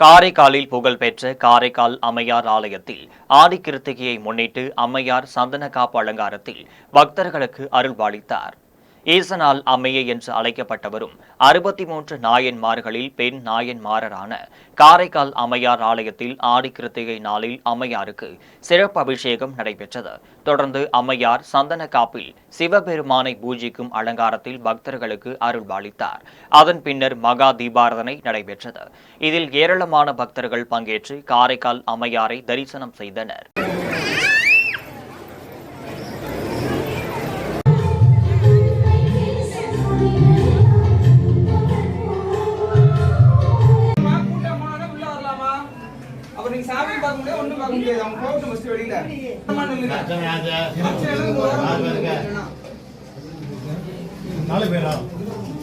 காரைக்காலில் புகழ்பெற்ற காரைக்கால் அம்மையார் ஆலயத்தில் ஆடி கிருத்திகையை முன்னிட்டு அம்மையார் சந்தன காப்பு அலங்காரத்தில் பக்தர்களுக்கு அருள்பாலித்தார். ஈசனால் அம்மையை என்று அழைக்கப்பட்டவரும் 63 நாயன்மார்களில் பெண் நாயன்மாரரான காரைக்கால் அம்மையார் ஆலயத்தில் ஆடி கிருத்திகை நாளில் அம்மையாருக்கு சிறப்பு அபிஷேகம் நடைபெற்றது. தொடர்ந்து அம்மையார் சந்தன காப்பில் சிவபெருமானை பூஜிக்கும் அலங்காரத்தில் பக்தர்களுக்கு அருள்பாலித்தார். அதன் பின்னர் மகா தீபாராதனை நடைபெற்றது. இதில் ஏராளமான பக்தர்கள் பங்கேற்று காரைக்கால் அம்மையாரை தரிசனம் செய்தனர். சாமி பார்க்க முடியாது, ஒன்றும் பார்க்க முடியாது. அவங்க போகட்டும் ஃபர்ஸ்ட் வெளியில. நாலு பேரா?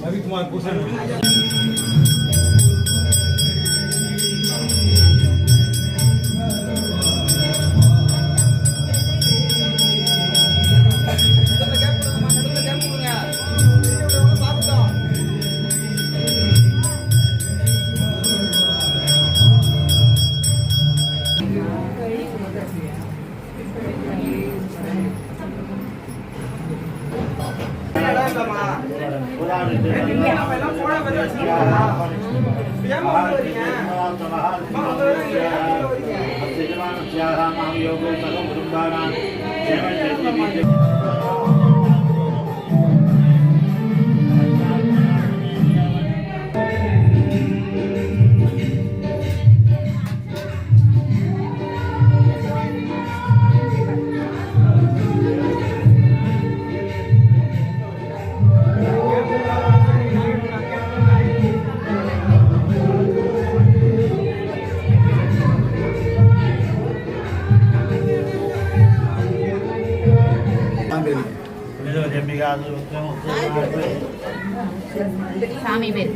ரவிக்குமார் பூசன். சாமி பேர்